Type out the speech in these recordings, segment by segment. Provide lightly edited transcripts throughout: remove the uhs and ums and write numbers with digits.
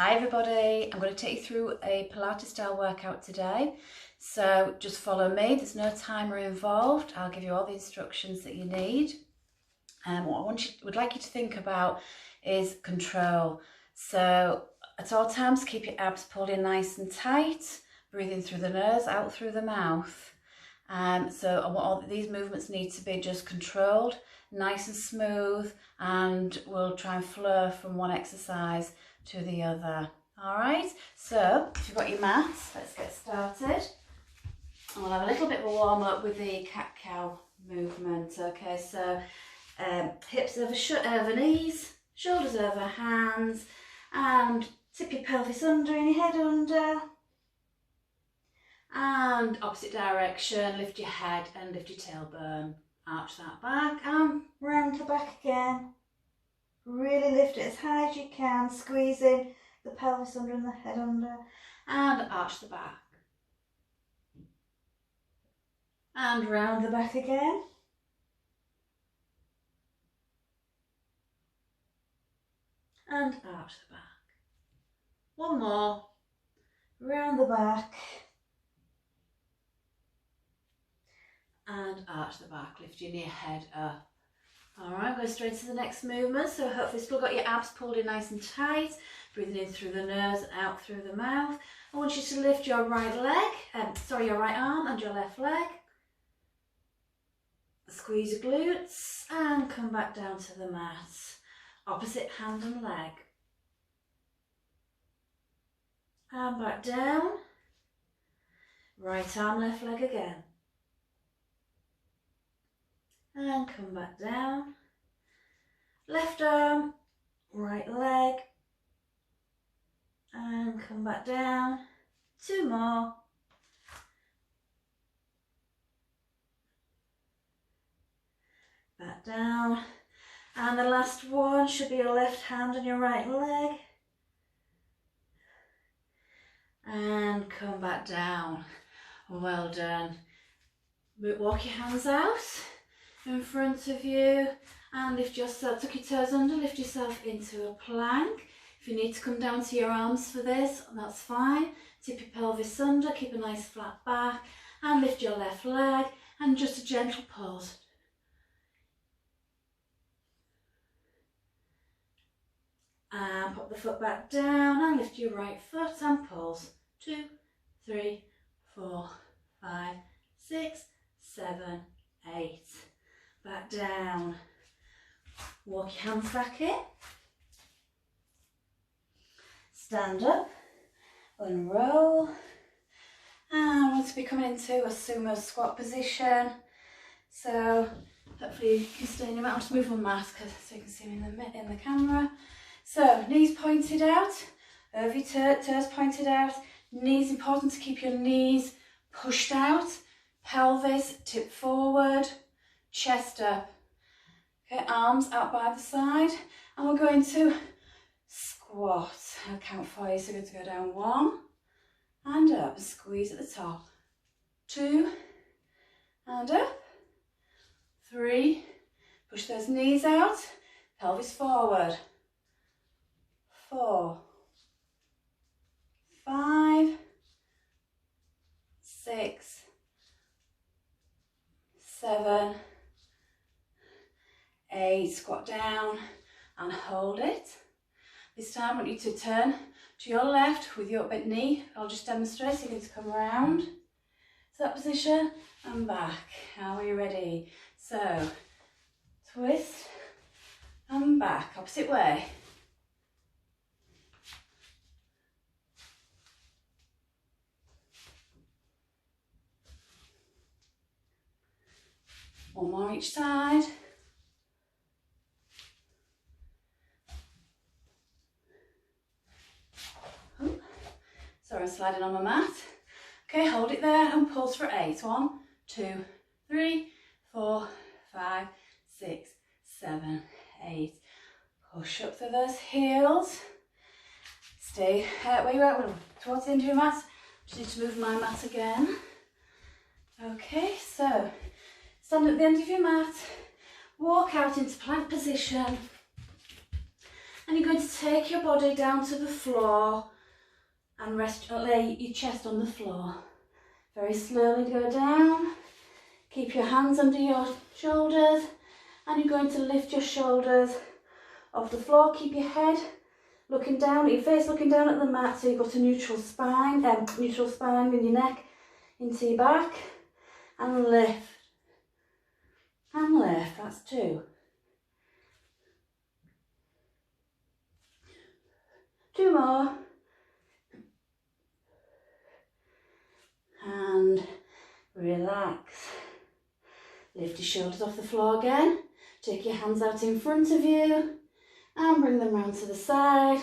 Hi everybody, I'm going to take you through a Pilates style workout today. So just follow me, there's no timer involved. I'll give you all the instructions that you need. And what I would like you to think about is control. So at all times keep your abs pulled in nice and tight, breathing through the nose, out through the mouth. So all these movements need to be just controlled, nice and smooth, and we'll try and flow from one exercise to the other. All right, so if you've got your mats, let's get started. And we'll have a little bit of a warm up with the cat-cow movement. Okay, so hips over knees, shoulders over hands, and tip your pelvis under and your head under. And opposite direction, lift your head and lift your tailbone. Arch that back and round the back again. Really lift it as high as you can, squeezing the pelvis under and the head under. And arch the back. And round the back again. And arch the back. One more. Round the back. And arch the back, lifting your head up. Alright, go straight to the next movement. So hopefully still got your abs pulled in nice and tight. Breathing in through the nose and out through the mouth. I want you to lift your right arm and your left leg. Squeeze your glutes and come back down to the mat. Opposite hand and leg. And back down. Right arm, left leg again. And come back down. Left arm, right leg. And come back down. Two more. Back down. And the last one should be your left hand and your right leg. And come back down. Well done. Walk your hands out in front of you and lift yourself, tuck your toes under, lift yourself into a plank. If you need to come down to your arms for this, that's fine. Tip your pelvis under, keep a nice flat back and lift your left leg and just a gentle pulse. And pop the foot back down and lift your right foot and pulse. 2, 3, 4, 5, 6, 7, 8. Back down. Walk your hands back in. Stand up. Unroll. And want to be coming into a sumo squat position. So hopefully you can stay in your mat. I'll just move my mask so you can see me in the camera. So knees pointed out. Over your toes pointed out. Knees, important to keep your knees pushed out. Pelvis tipped forward. Chest up. Okay, arms out by the side. And we're going to squat. I'll count for you. So we're going to go down 1 and up. Squeeze at the top. 2 and up. 3. Push those knees out. Pelvis forward. 4. 5. 6. 7. 8, squat down and hold it. This time I want you to turn to your left with your bent knee. I'll just demonstrate, so you're going to come around to that position and back. Now are you ready? So, twist and back, opposite way. One more each side. Sorry, I'm sliding on my mat. Okay, hold it there and pulse for 8. 1, 2, 3, 4, 5, 6, 7, 8. Push up through those heels. Stay where you're at, towards the end of your mat. Just need to move my mat again. Okay, so stand at the end of your mat. Walk out into plank position. And you're going to take your body down to the floor and lay your chest on the floor. Very slowly go down. Keep your hands under your shoulders, and you're going to lift your shoulders off the floor. Keep your head looking down, your face looking down at the mat, so you've got a neutral spine with your neck into your back, and lift. And lift, that's 2. 2 more. And relax. Lift your shoulders off the floor again. Take your hands out in front of you and bring them round to the side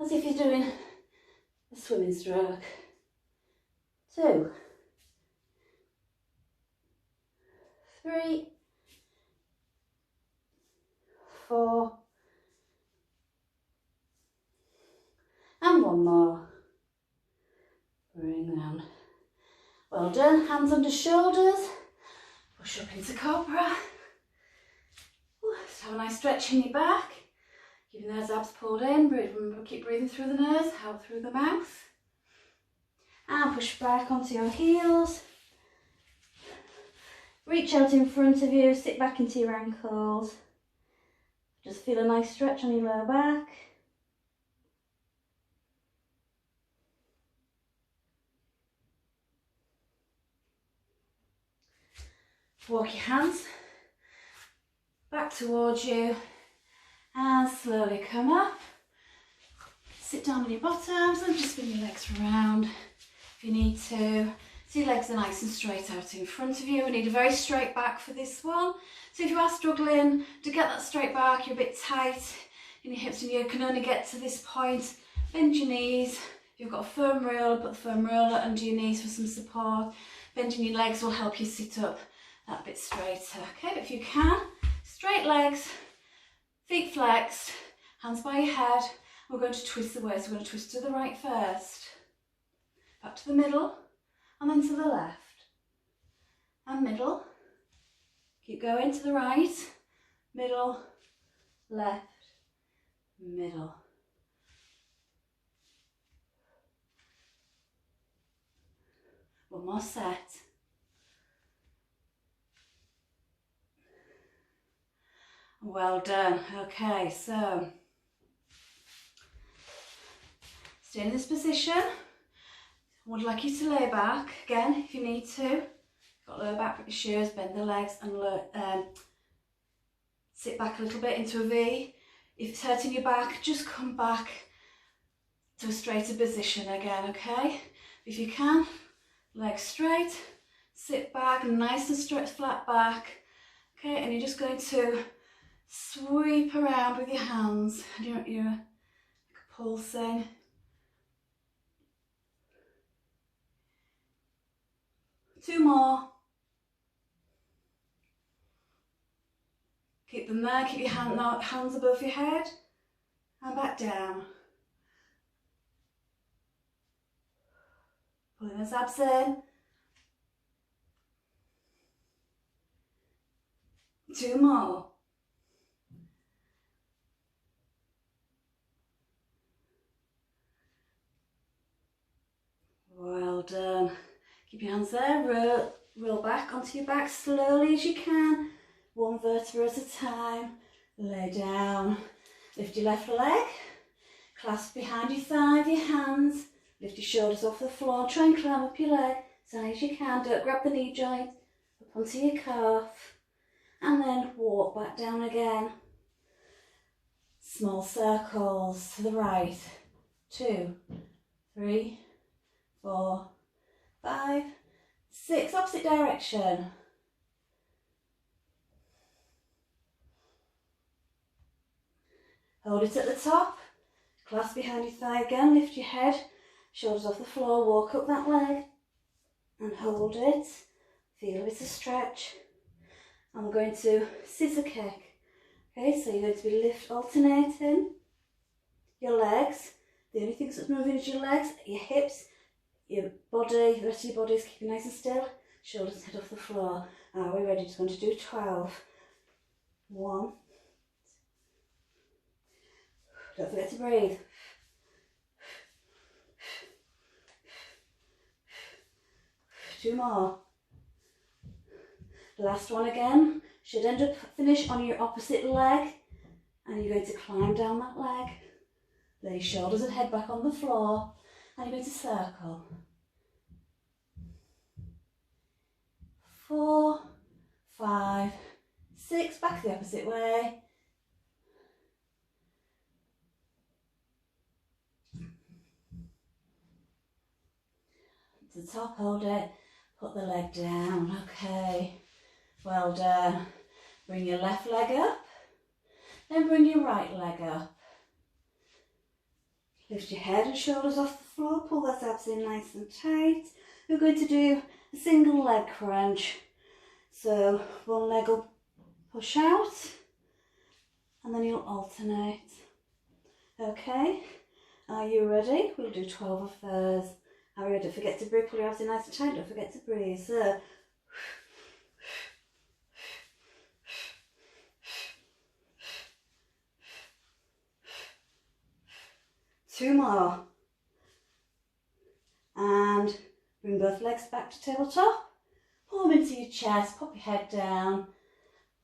as if you're doing a swimming stroke. 2, 3, 4, and 1 more. Bring them. Well done. Hands under shoulders. Push up into Cobra. Just have a nice stretch in your back. Keeping those abs pulled in. Remember, keep breathing through the nose, out through the mouth. And push back onto your heels. Reach out in front of you, sit back into your ankles. Just feel a nice stretch on your lower back. Walk your hands back towards you and slowly come up. Sit down on your bottoms and just spin your legs around if you need to. So your legs are nice and straight out in front of you. We need a very straight back for this one. So if you are struggling to get that straight back, you're a bit tight in your hips and you can only get to this point, bend your knees. If you've got a foam roller, put the foam roller under your knees for some support. Bending your legs will help you sit up that bit straighter. Okay, but if you can, straight legs, feet flexed, hands by your head. We're going to twist the way, so we're going to twist to the right first, back to the middle, and then to the left, and middle. Keep going to the right, middle, left, middle. One more set. Well done. Okay, so stay in this position. I would like you to lay back again if you need to. Got lower back, put your shoes, bend the legs, and sit back a little bit into a V. If it's hurting your back, just come back to a straighter position again, okay? If you can, legs straight, sit back, nice and straight, flat back, okay? And you're just going to sweep around with your hands, and you're pulsing. Two more. Keep them there, keep your hands above your head and back down. Pulling those abs in. Two more. Well done. Keep your hands there, roll back onto your back slowly as you can. One vertebra at a time. Lay down. Lift your left leg. Clasp behind your thigh with your hands. Lift your shoulders off the floor. Try and climb up your leg as high as you can. Don't grab the knee joint. Up onto your calf. And then walk back down again. Small circles to the right. 2, 3, 4, 5, 6. Opposite direction. Hold it at the top. Clasp behind your thigh again. Lift your head. Shoulders off the floor. Walk up that leg. And hold it. Feel it a stretch. And we're going to scissor kick. Okay, so you're going to be alternating your legs. The only things that's moving is your legs, your hips, your body, the rest of your body is keeping nice and still. Shoulders head off the floor. Are we ready? Just going to do 12. 1, Don't forget to breathe. Two more. Last one again. Should end up finish on your opposite leg, and you're going to climb down that leg. Lay your shoulders and head back on the floor, and you're going to circle. 4, 5, 6, back the opposite way. To the top, hold it, put the leg down, okay, well done. Bring your left leg up, then bring your right leg up. Lift your head and shoulders off the floor, pull those abs in nice and tight. We're going to do a single leg crunch. So one leg will push out, and then you'll alternate. Okay, are you ready? We'll do 12 of those. Are you ready? Don't forget to breathe, pull your abs in nice and tight, don't forget to breathe. So, two more. And bring both legs back to tabletop. Pull them into your chest, pop your head down,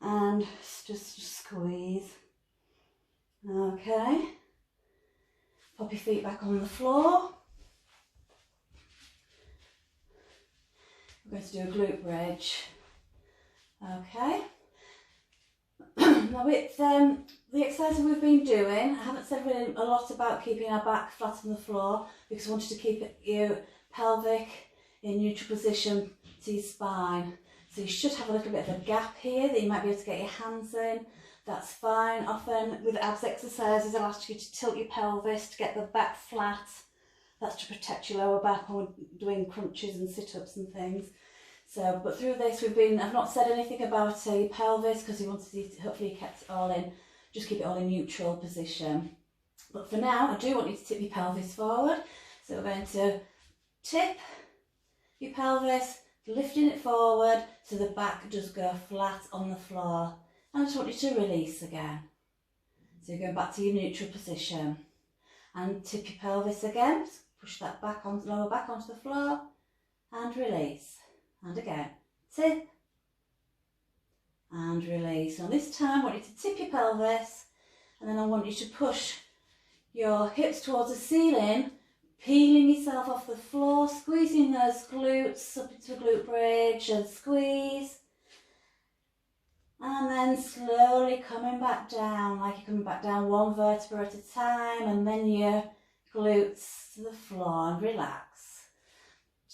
and just squeeze. Okay. Pop your feet back on the floor. We're going to do a glute bridge. Okay. Now with the exercise we've been doing, I haven't said really a lot about keeping our back flat on the floor because I wanted to keep your pelvic in neutral position to your spine. So you should have a little bit of a gap here that you might be able to get your hands in. That's fine. Often with abs exercises, I'll ask you to tilt your pelvis to get the back flat. That's to protect your lower back when we're doing crunches and sit-ups and things. So, but through this I've not said anything about your pelvis because we wanted to hopefully you kept it all in, just keep it all in neutral position. But for now, I do want you to tip your pelvis forward. So we're going to tip your pelvis, lifting it forward so the back does go flat on the floor. And I just want you to release again. So you're going back to your neutral position. And tip your pelvis again, push that back on, lower back onto the floor, and release. And again, tip, and release. And this time I want you to tip your pelvis, and then I want you to push your hips towards the ceiling, peeling yourself off the floor, squeezing those glutes up into a glute bridge, and squeeze. And then slowly coming back down, like you're coming back down one vertebra at a time, and then your glutes to the floor, and relax.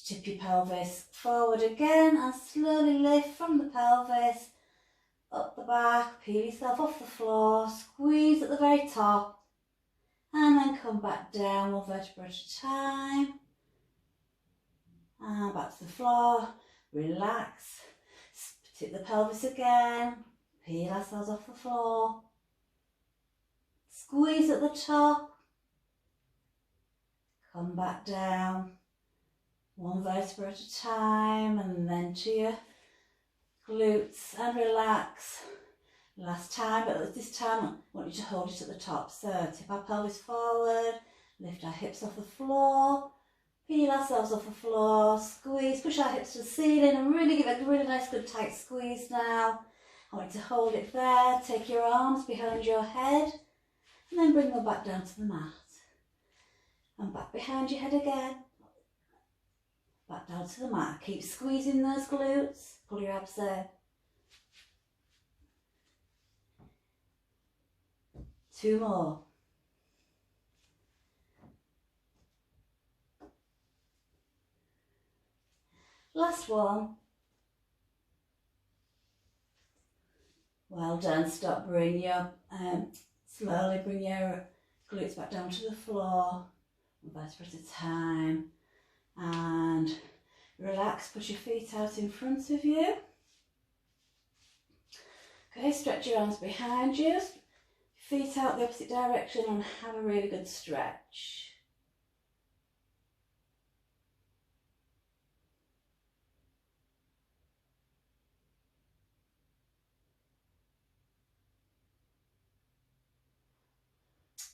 Tip your pelvis forward again and slowly lift from the pelvis up the back, peel yourself off the floor, squeeze at the very top, and then come back down one vertebra at a time, and back to the floor, relax, tip the pelvis again, peel ourselves off the floor, squeeze at the top, come back down, one vertebra at a time, and then to your glutes and relax. Last time, but this time I want you to hold it at the top. So tip our pelvis forward, lift our hips off the floor, peel ourselves off the floor, squeeze, push our hips to the ceiling, and really give it a really nice good tight squeeze now. I want you to hold it there, take your arms behind your head, and then bring them back down to the mat. And back behind your head again. Back down to the mat. Keep squeezing those glutes. Pull your abs in. Two more. Last one. Well done. Stop. Slowly bring your glutes back down to the floor. One vertebra at a time. And relax, put your feet out in front of you. Okay, stretch your arms behind you, feet out the opposite direction, and have a really good stretch.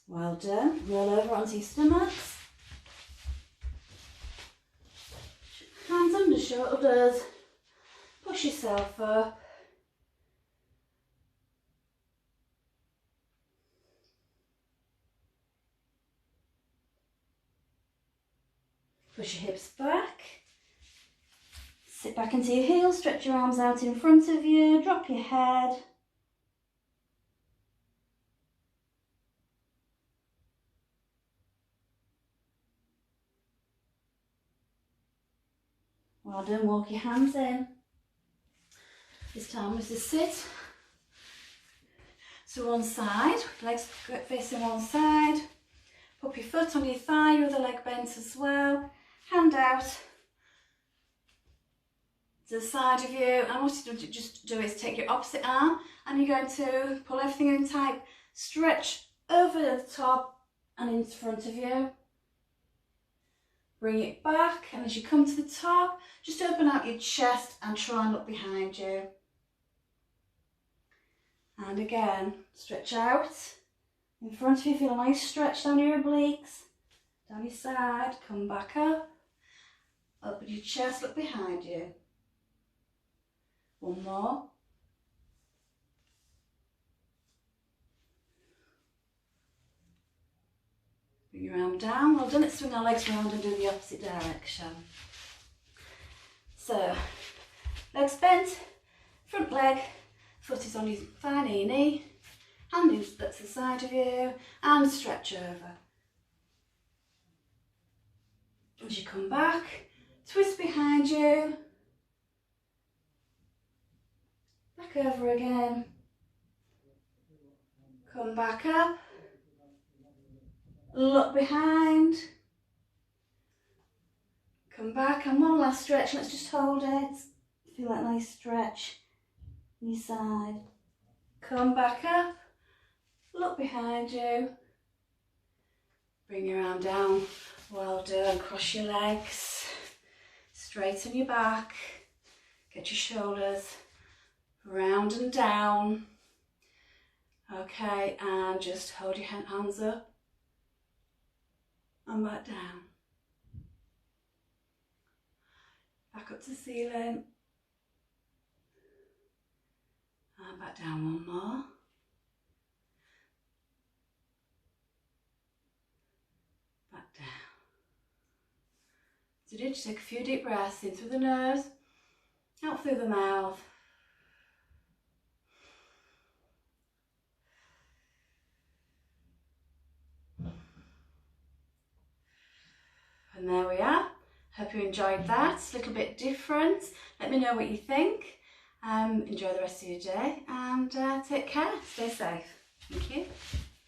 Well done. Roll over onto your stomachs. Hands under shoulders. Push yourself up. Push your hips back. Sit back into your heels, stretch your arms out in front of you, drop your head. Well done, walk your hands in. This time we just sit to one side, legs facing one side. Pop your foot on your thigh, your other leg bent as well. Hand out to the side of you. And what you just do is take your opposite arm and you're going to pull everything in tight. Stretch over the top and in front of you. Bring it back, and as you come to the top, just open out your chest and try and look behind you. And again, stretch out. In front of you, feel a nice stretch down your obliques, down your side, come back up. Open your chest, look behind you. One more. Bring your arm down. Well done. Let's swing our legs around and do the opposite direction. So, legs bent, front leg, foot is on your thigh, knee. Hand in to the side of you and stretch over. As you come back, twist behind you. Back over again. Come back up. Look behind. Come back, and one last stretch. Let's just hold it. Feel that nice stretch on your side. Come back up. Look behind you. Bring your arm down. Well done. Cross your legs. Straighten your back. Get your shoulders round and down. Okay, and just hold your hands up and back down. Back up to the ceiling. And back down one more. Back down. So just take a few deep breaths in through the nose, out through the mouth. And there we are. Hope you enjoyed that. It's a little bit different. Let me know what you think. Enjoy the rest of your day and take care. Stay safe. Thank you.